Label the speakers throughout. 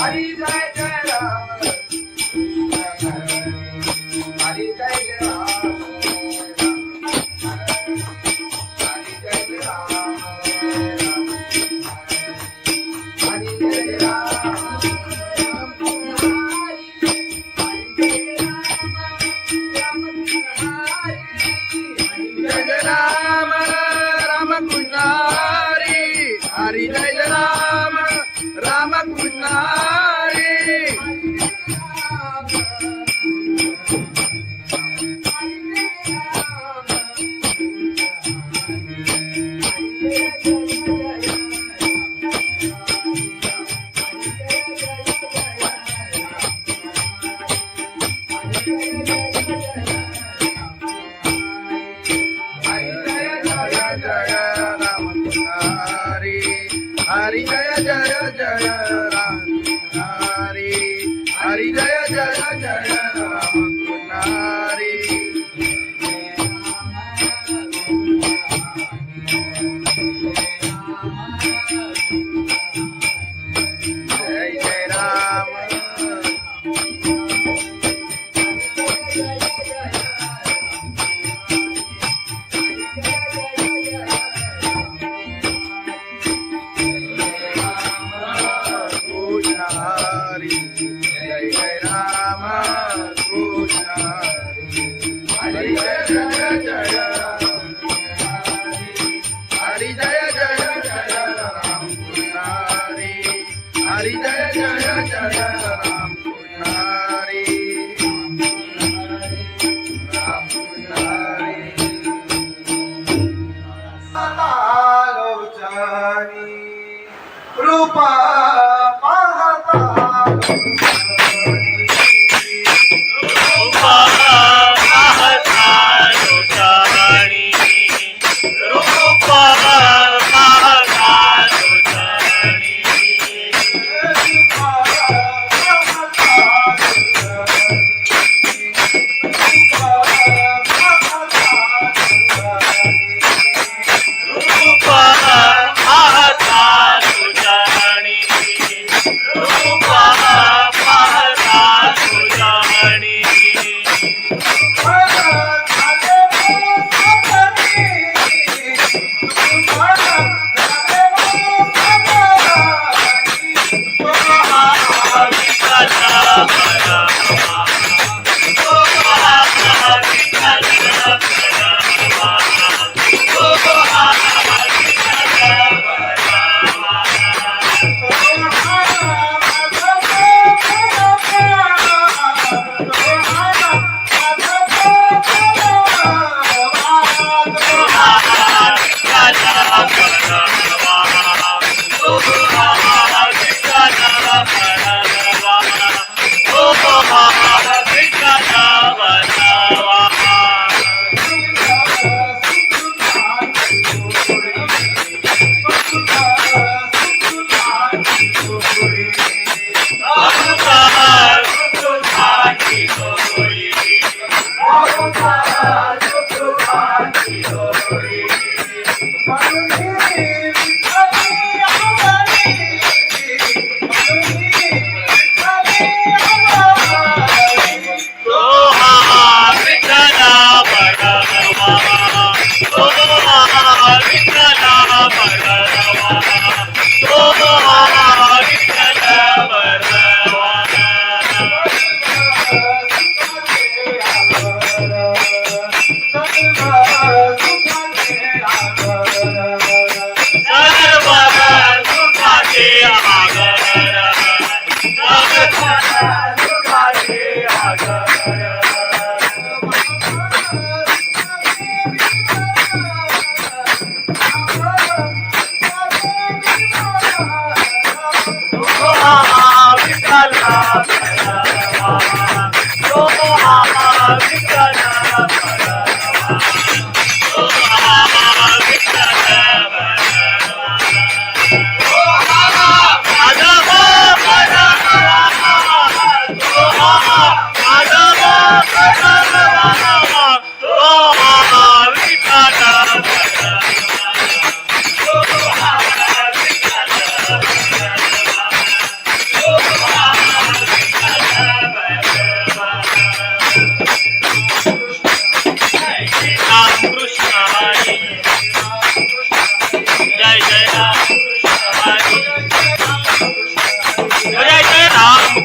Speaker 1: हरी जय जय राम हरी जय जय राम हरी जय जय राम हरी जय जय राम जय राम राम कृष्ण हरी हरी जय जय राम राम कृष्ण हरी हरि जय जय जय राम हरि हरि जय जय जय राम हरि जय जय राम हरि जय जय राम कृष्ण हरि जय जय जय हरि जय जय जय राम कृष्ण हरि हरि जय जय जय राम कृष्ण हरि राम कृष्ण हरि आलोचनी रूपा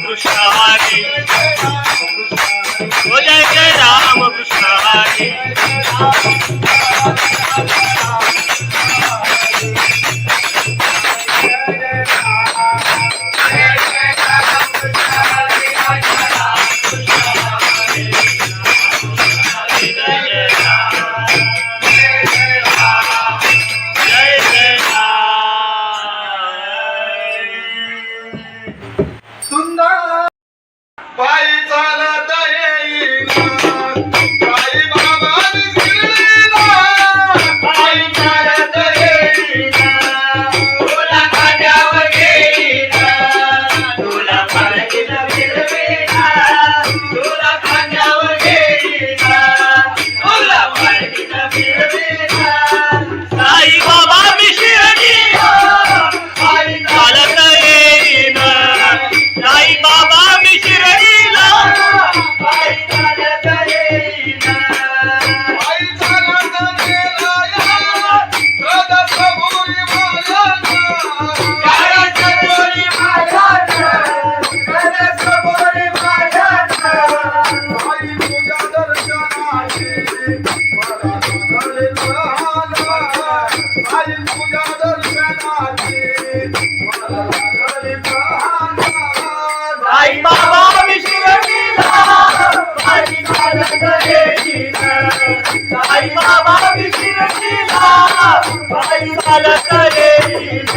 Speaker 2: कृष्ण हरी ओ जय जय राम कृष्ण हरी
Speaker 1: पायी चालत येईना पायी बाबा शिर्डीला पायी चालत येईना तुला खांद्यावर घेईना तुला पालखीला फिरवेना तुला खांद्यावर घेईना तुला पालखीला फिरवेना
Speaker 2: साई बाबा मी शिर्डीला
Speaker 1: पायी
Speaker 2: चालत येईन साई बाबा मी शिर्डीला
Speaker 1: पायी चालत येईना पायी चालत गेला या सदसभोरी मायाना सदसभोरी मायाना सदसभोरी मायाना पायी तुझ्या दर्शनाची मला लागले लहाना पायी तुझ्या दर्शनाची मला लागले लहाना
Speaker 2: साई बाबा मी शिर्डीला पायी चालत येईन साई बाबा मी शिर्डीला पायी चालत येईन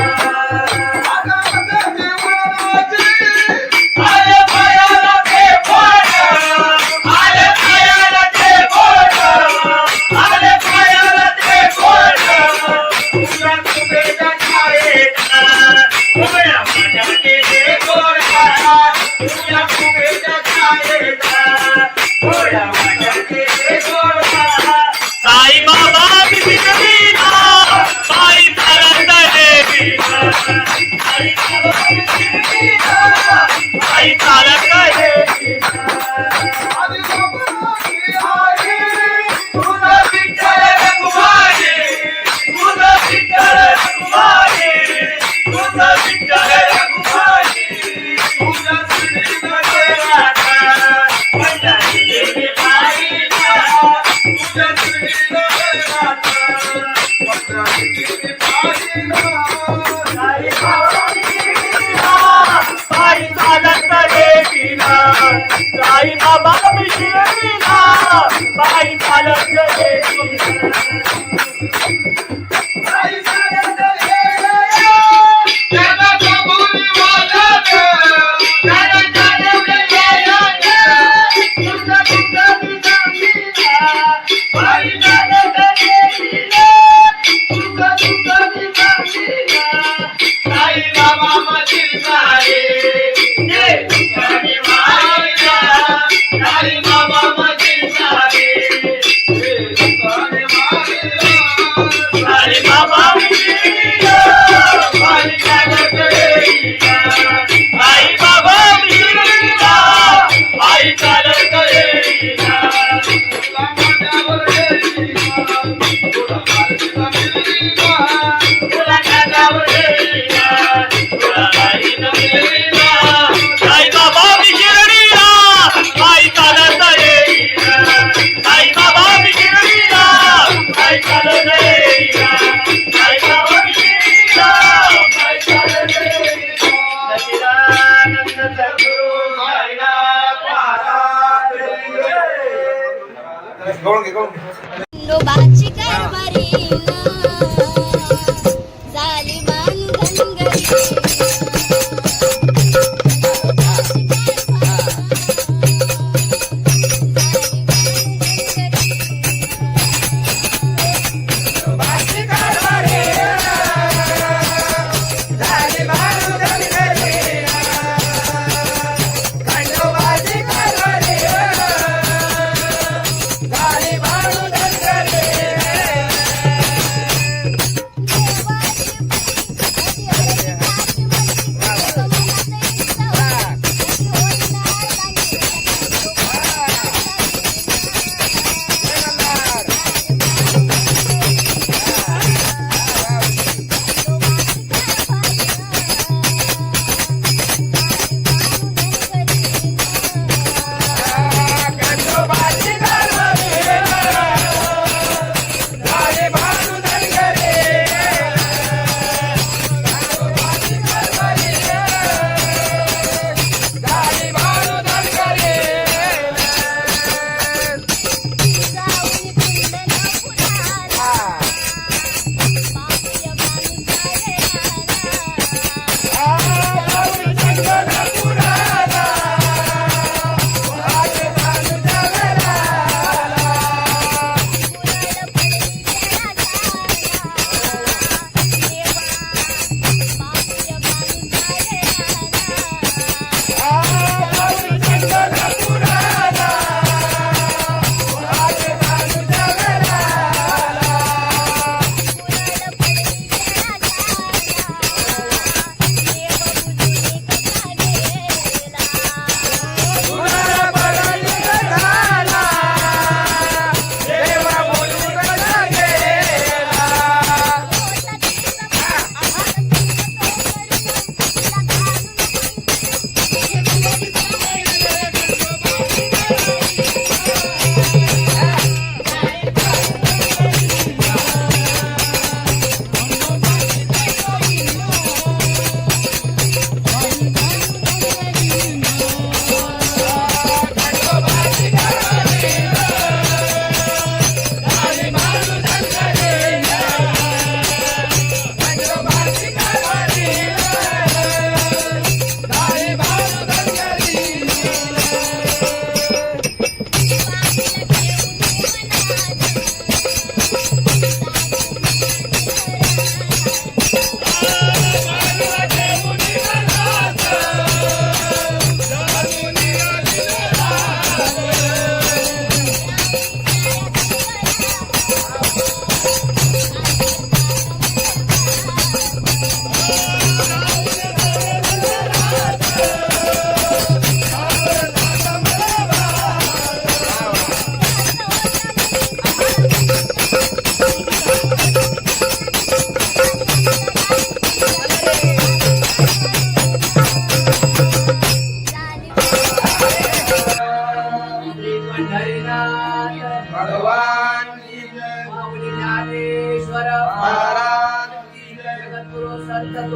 Speaker 1: आले पायाला ते बोट आले पायाला ते बोट आले पायाला ते बोट तुला तुझ्या छायेत तुझ्या माझ्याचे ते गोडा तुझ्या तुझ्या छायेत तुझ्या माझ्याचे ते गोडा
Speaker 2: साई बाबा मी शिर्डीला पायी चालत येईन साई बाबा मी शिर्डीला पायी चालत येईन
Speaker 1: आधी बाबाची आई तुझा विठ्ठल रघुमाई तुझा विठ्ठल रघुमाई तुझा विठ्ठल रघुमाई तुझा श्रीनगर राधा माझ्या देवी पाहिला तुझा श्रीनगर राधा माझ्या देवी पाहिला
Speaker 2: साई बाबा मी शिर्डीला पायी चालत येईन साई बाबा मी शिर्डीला पायी चालत येईन
Speaker 1: आई चालत येईना त्याला कबुली वाला त्याला चालत येईना तुझा तुझा सांगीना आई चालत येईना तुझा तुझा सांगीना साई बाबा मधील सारे ते तुझ्याने मायला साई बाबा मधील सारे ते तुझ्याने मायला
Speaker 2: साई बाबा मी शिर्डीला
Speaker 1: पायी चालत येईना
Speaker 2: साई बाबा मी शिर्डीला पायी चालत येईन
Speaker 1: तुला माझ्यावर येईना तुला पालखीला मिळवीना
Speaker 2: तुला खांद्यावर घेईन तुला पालखीला मिळवीन साई बाबा मी शिर्डीला पायी चालत येईन साई बाबा मी शिर्डीला पायी चालत येईन साई बाबा मी शिर्डीला पायी चालत येईन सच्चिदानंद सद्गुरु
Speaker 1: साईनाथ महाराज
Speaker 3: खंडोबाची कारभारी झाली बांधनगरी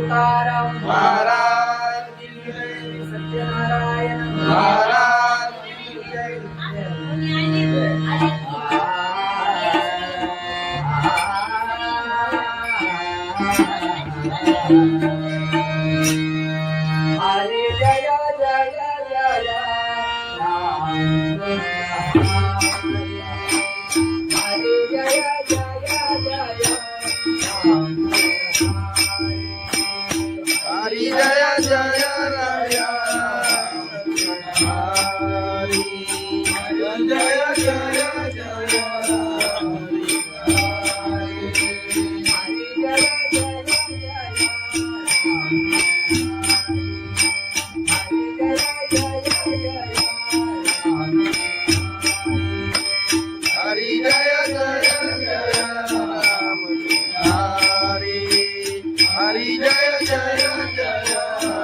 Speaker 2: तुकाराम
Speaker 1: महाराज की जय,
Speaker 2: सत्यनारायण
Speaker 1: महाराज की जय.
Speaker 2: हरे जय जय जय राम हरे जय जय जय राम
Speaker 1: हरी जय जय राय हरी जय जय जय हरी जय जय जय राम हरी हरी जय जय जय राम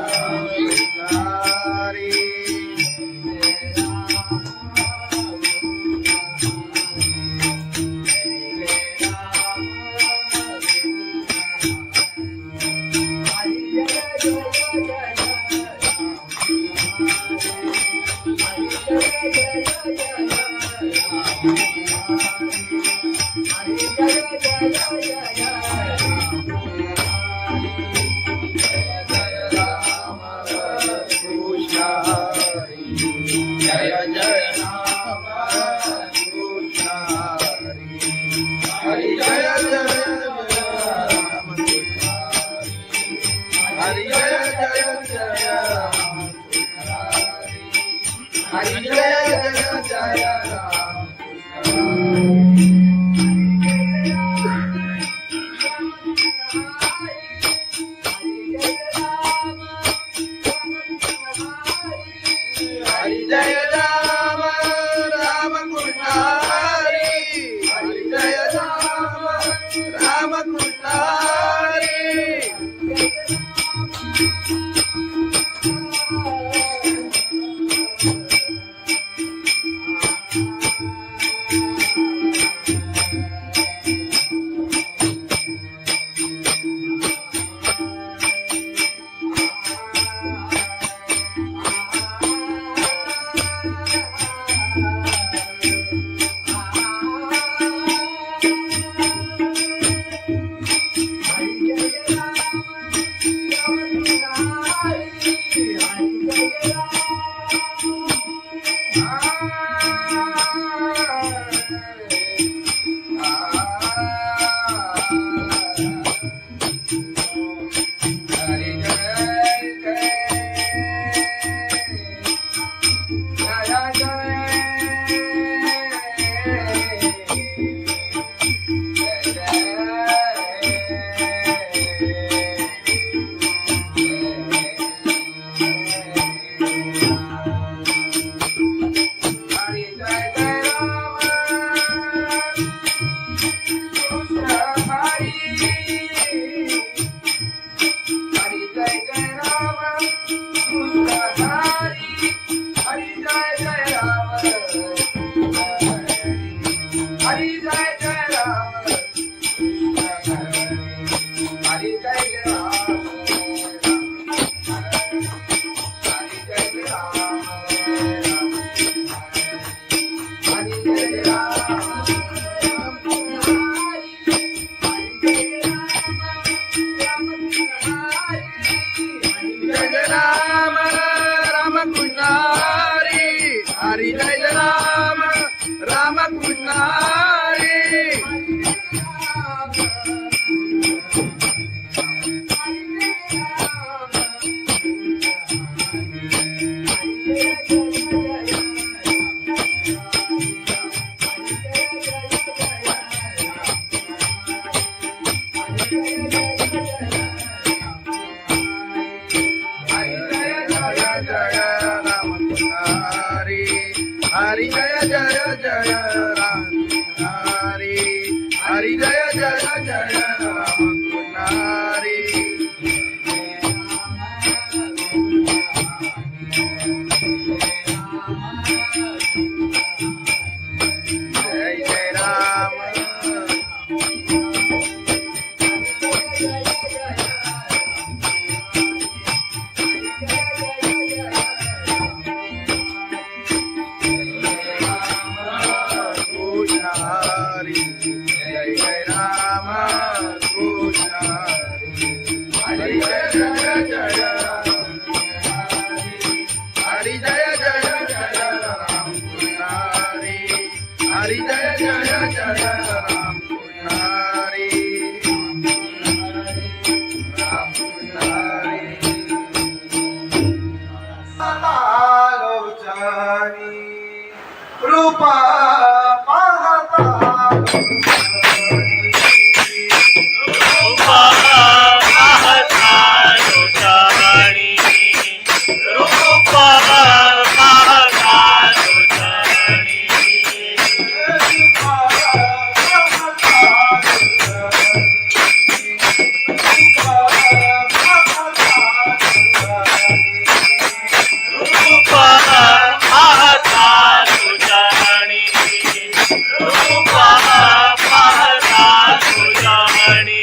Speaker 1: हरी जय जय राम कृष्ण हरि जय जय राम हरि जय जय जय राम हरि जय जय जय राम हरि जय राम राम कृष्ण हरि हरि जय राम राम कृष्ण हरि हरि जय राम राम कृष्ण हरि हरि जय जय जय राम हरि हरि जय जय जय राम हरि जय जय राम रूप पाहता
Speaker 4: रूपा पाहता तुझ्याणी रूपा पाहता तुझ्याणी रूपा पाहता तुझ्याणी रूपा पाहता तुझ्याणी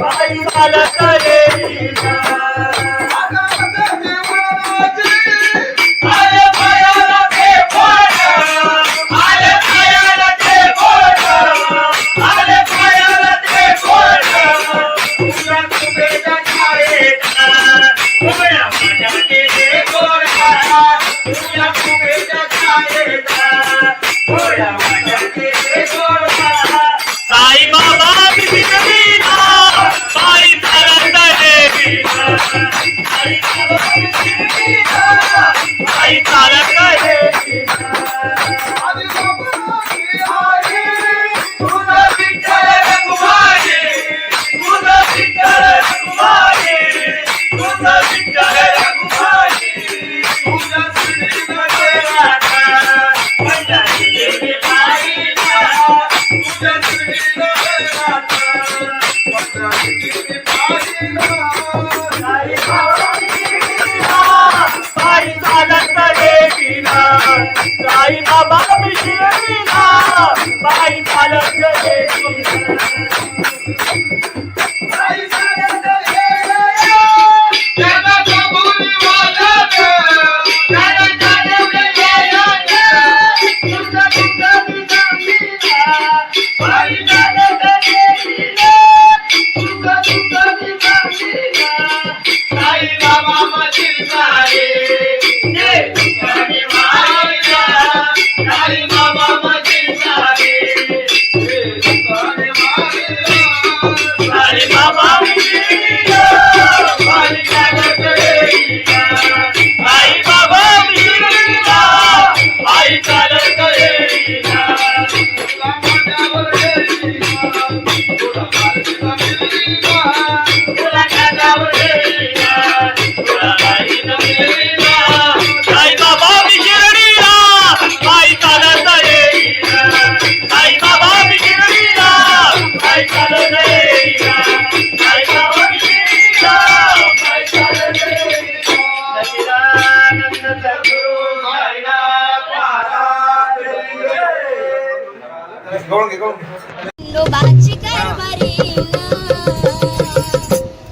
Speaker 4: बाई मला करे साई बाबा मिशिरीला पायी चालत येतीला साई बाबा मिशिरीला पायी चालत येतीला
Speaker 3: खंडोबाची कारभारी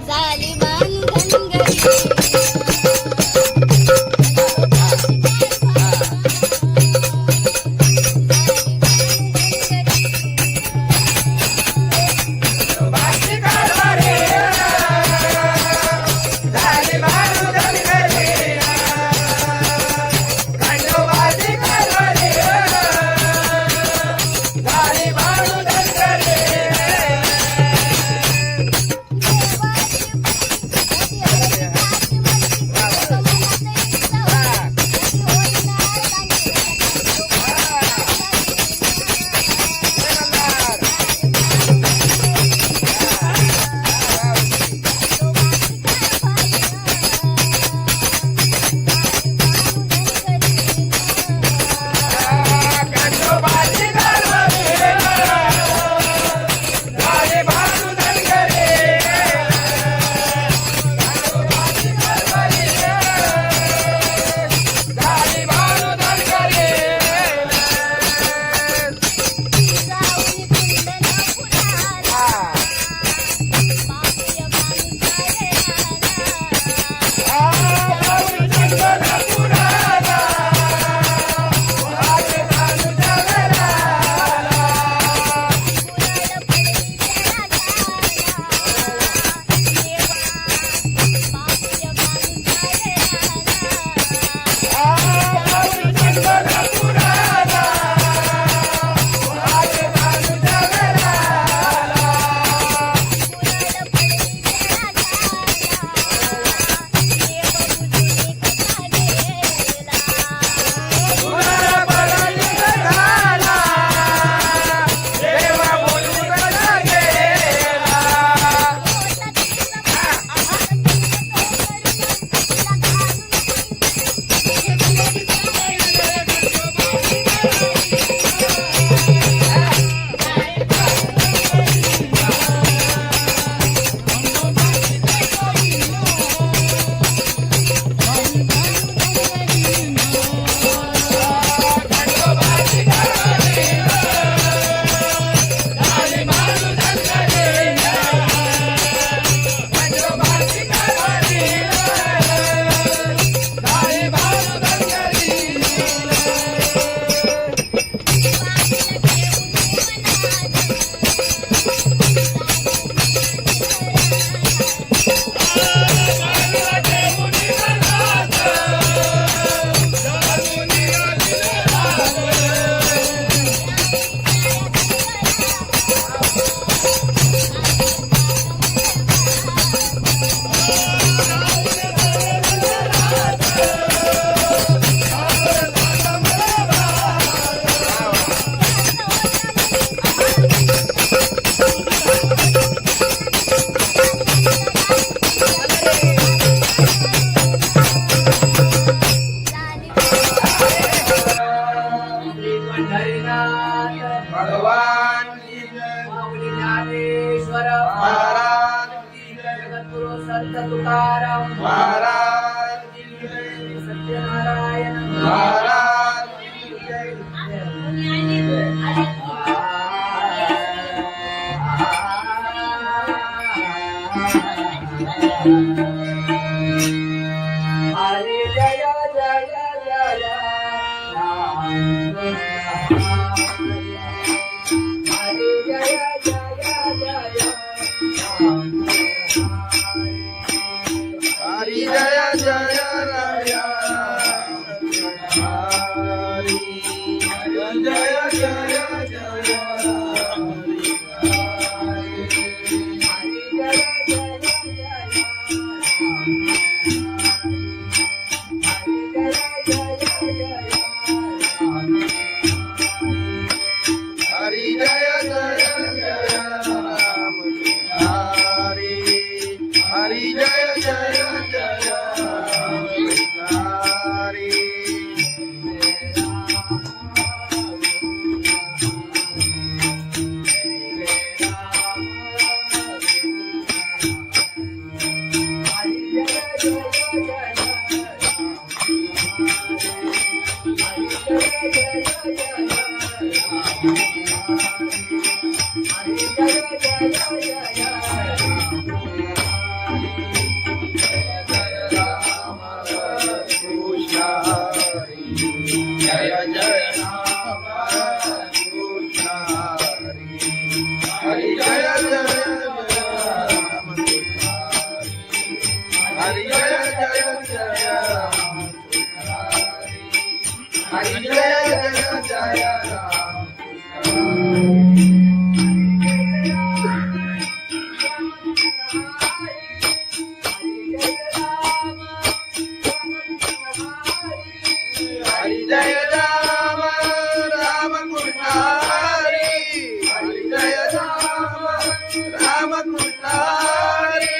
Speaker 3: झाली बांधनगरी
Speaker 2: हरी जय जय जय राम हरी जय जय जय राम
Speaker 1: हरि जय जय राया हरि जय जय जय हरि जय जय जय राम हरि हरि जय जय जय हरि जय जय राम कृष्ण हरि जय जय राम हरि जय जय जय राम हरि जय जय जय राम हरि जय राम राम कृष्ण हरि हरि जय राम राम कृष्ण हरि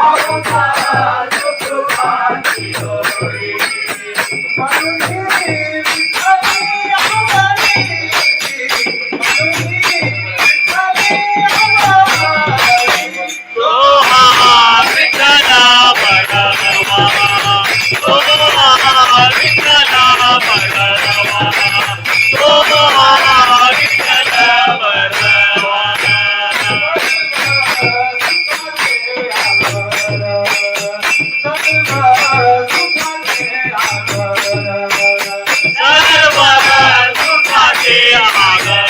Speaker 4: पावसाळा सुखाची होळी
Speaker 1: म्हणून विठ्ठली आभारी, म्हणून विठ्ठली आभारी.
Speaker 4: तो हा विठ्ठला बडवा, तो हा विठ्ठला बडवा, तो हा विठ्ठला बडवा. सर्व सुखाचे आगर,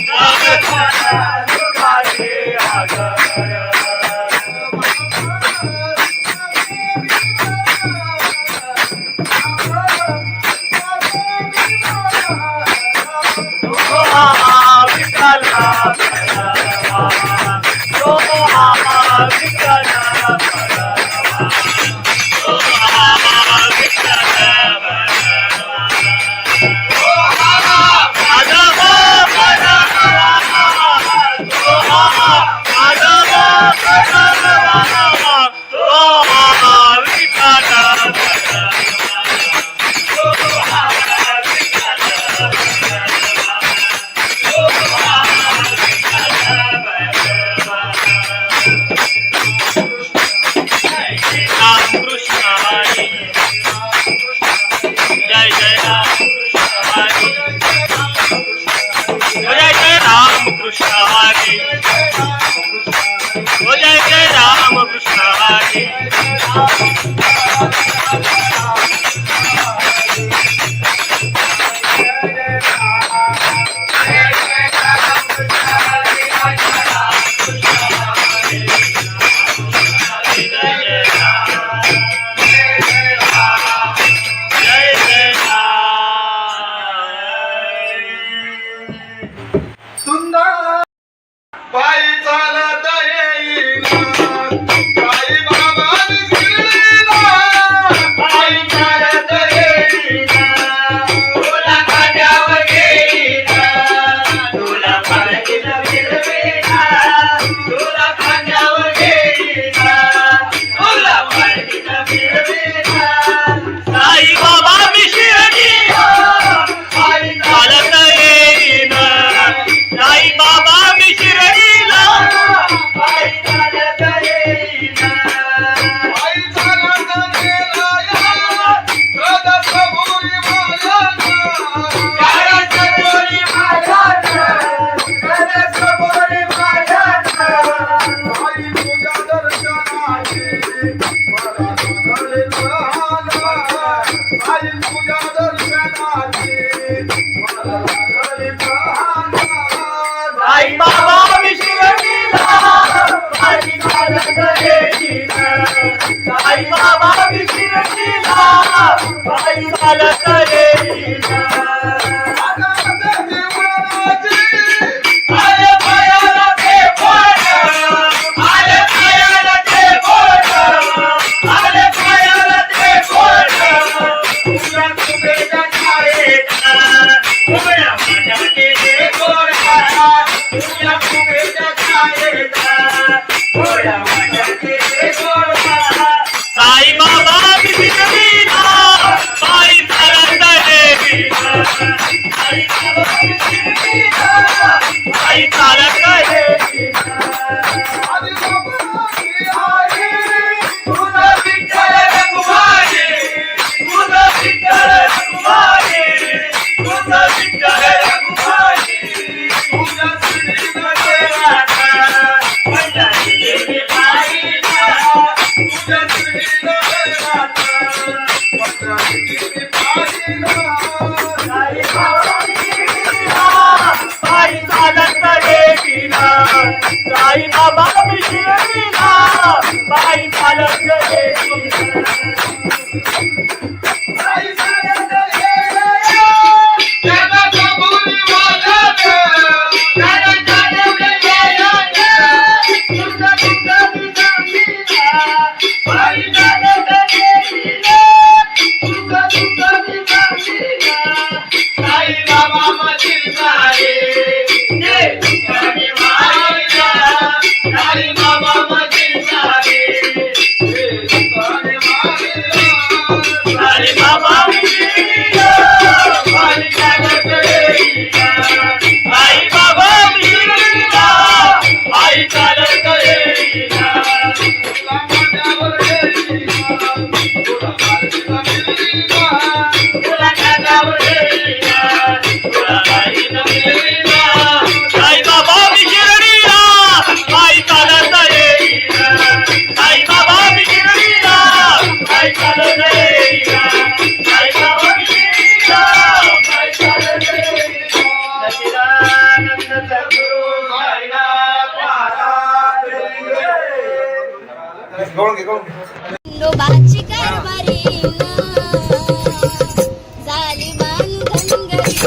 Speaker 4: सर्व सुखाचे आगर. तो हा विठ्ठला बडवा, तो हा विठ्ठला बडवा, तो हा विठ्ठला बडवा. तो हा माधव बडवा, तो हा माधव बडवा, तो हा विठ्ठला बडवा, तो हा विठ्ठला बडवा, तो हा विठ्ठला बडवा. जय राम कृष्ण हरी, जय जय राम कृष्ण हरी, जय जय राम कृष्ण हरी, जय जय राम कृष्ण हरी.
Speaker 1: सुंदर पायी चालत येईना, पायी बाबा शिर्डीला,
Speaker 4: पायी चालत येईना, तुला खांद्यावर घेईना, तुला पालखीत फिरवीना, तुला खांद्यावर घेईना, तुला पालखीत फिरवीना. साई बाबा मी शिर्डीला, पायी चालत येईना, साई बाबा मी शिर्डीला, पायी चालत येईना.
Speaker 1: पायी चालत गेला या, सदसभोरी मायाना,
Speaker 4: सदसभोरी मायाना, सदसभोरी मायाना.
Speaker 1: पायी तुझ्या दर्शनाची मला लागले तहाना, पायी तुझ्या दर्शनाची मला लागले तहाना.
Speaker 4: साई बाबा मी शिर्डीला, पायी चालत येईना, साई बाबा मी शिर्डीला, पायी चालत येईना. आले पायाला ते बोट, आले पायाला ते बोट, आले पायाला ते बोट. तुला कुबेच्या छायेत, उभ्या माझ्याचे ते गोरा, तुला कुबेच्या छायेत, उभ्या माझ्याचे ते गोरा. साई बाबा मी शिर्डीला, पायी चालत येईना,
Speaker 1: खांद्यावर घेतली मान, तुला बाईनं मिळली मान.
Speaker 4: तुला खांद्यावर घेतली मान, तुला बाईनं मिळली मान. साईबाबा मी शिर्डीला, आई चालत येईना. साईबाबा मी शिर्डीला, आई चालत येईना. साईबाबा मी शिर्डीला, आई चालत येईना. सच्चिदानंद सद्गुरू साईनाथ महाराज की जय.
Speaker 3: नोबाची कारभारी झाली बांधन घरी.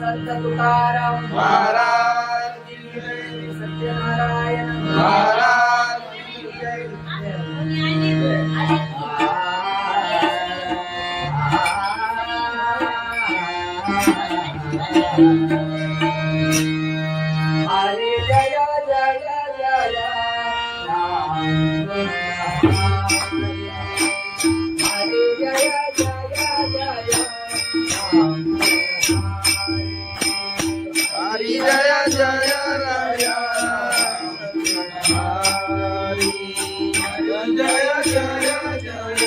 Speaker 2: संत तुकाराम
Speaker 1: महाराज की जय,
Speaker 2: सत्यनारायण
Speaker 1: महाराज की जय.
Speaker 2: हरे जय जय जय राम हरे जय जय जय राम
Speaker 1: हरि जय जय राया हरि जय जय जय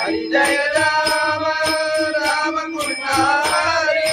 Speaker 1: हरी जय राम राम कृष्ण हरी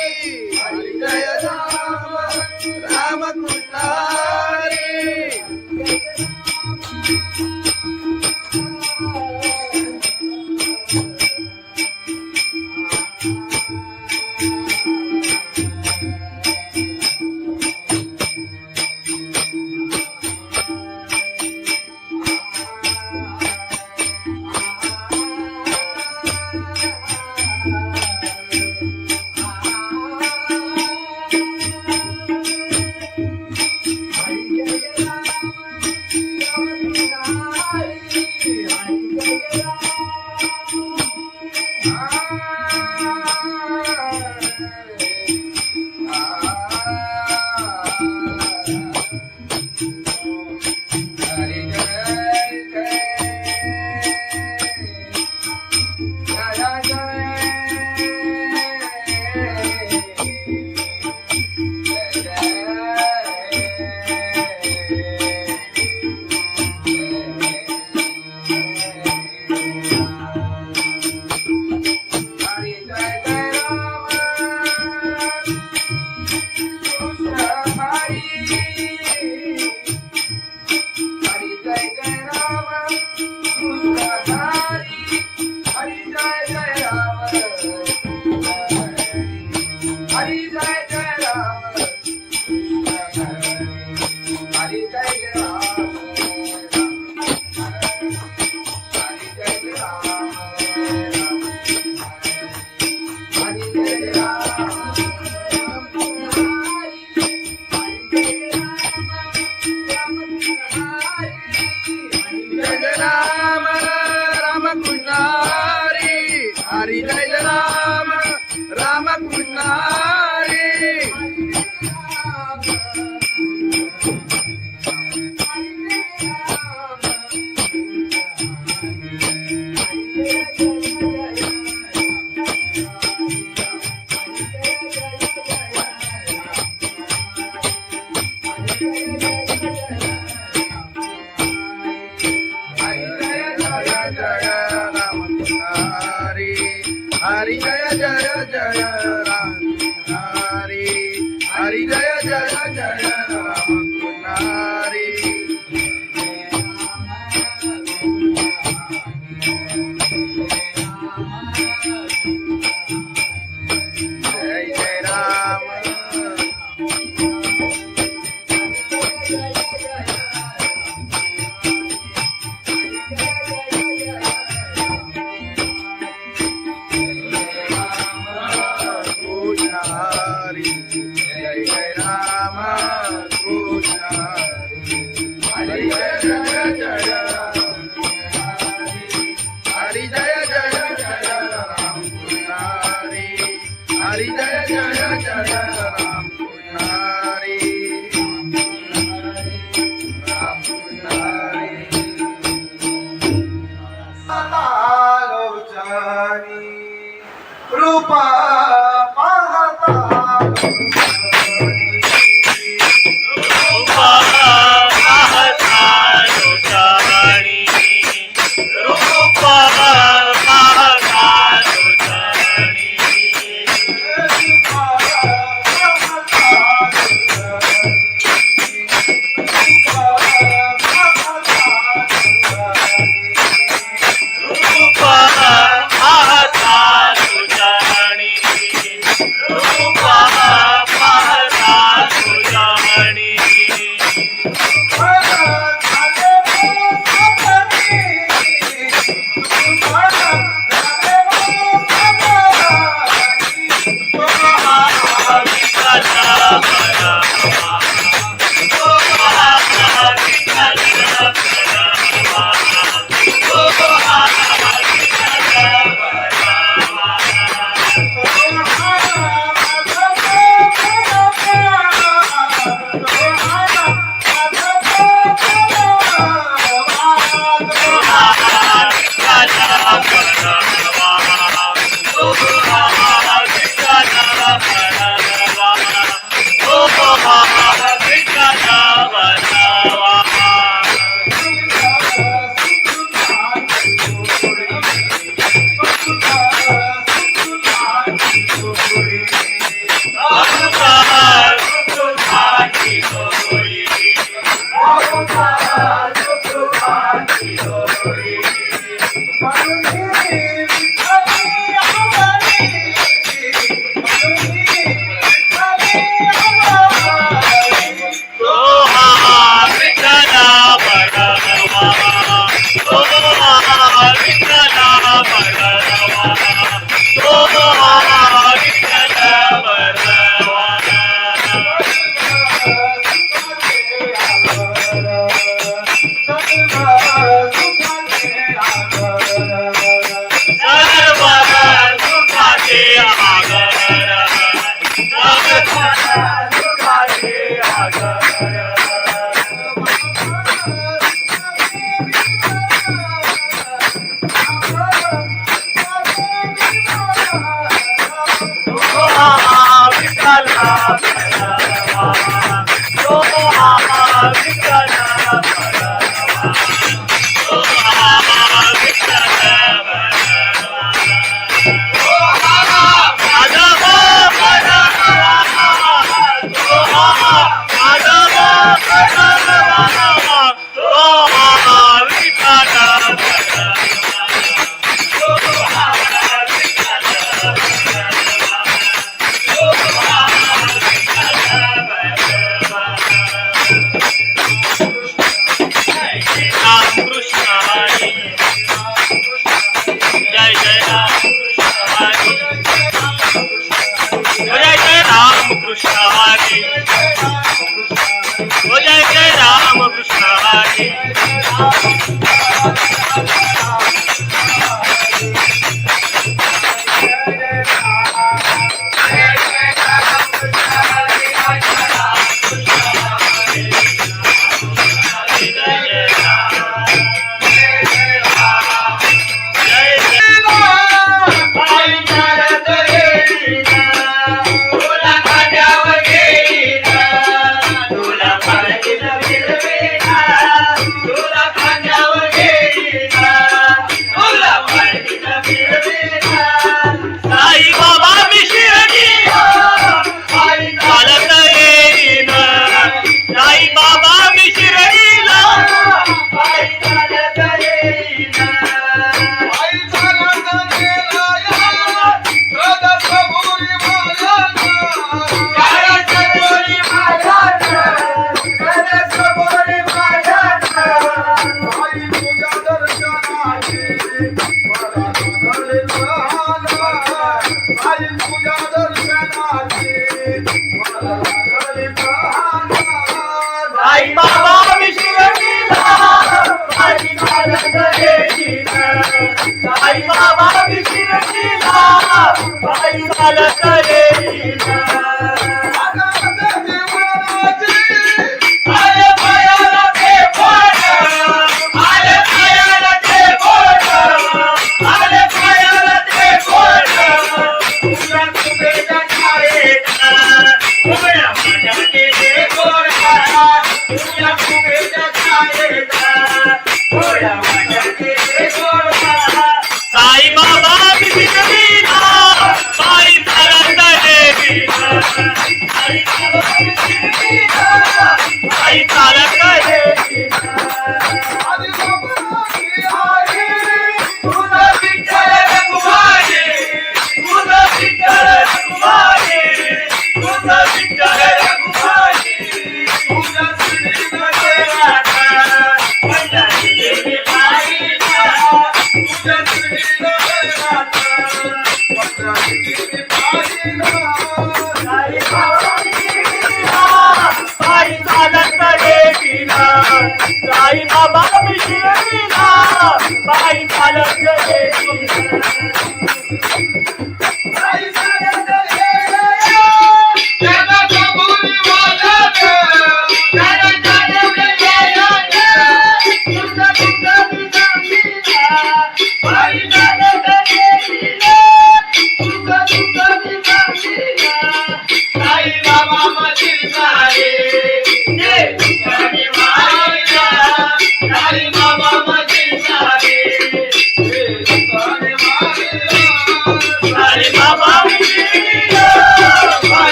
Speaker 1: हरि जय जय जय राम हरि हरि जय जय जय राम हरि जय जय राम हरि जय जय राम कृष्ण हरि जय जय जय हरि जय जय जय राम कृष्ण हरि हरि जय जय जय राम कृष्ण हरि राम कृष्ण हरि आलोचनी रूपा
Speaker 4: रूपा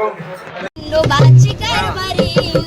Speaker 3: खंडोबाची कारभारी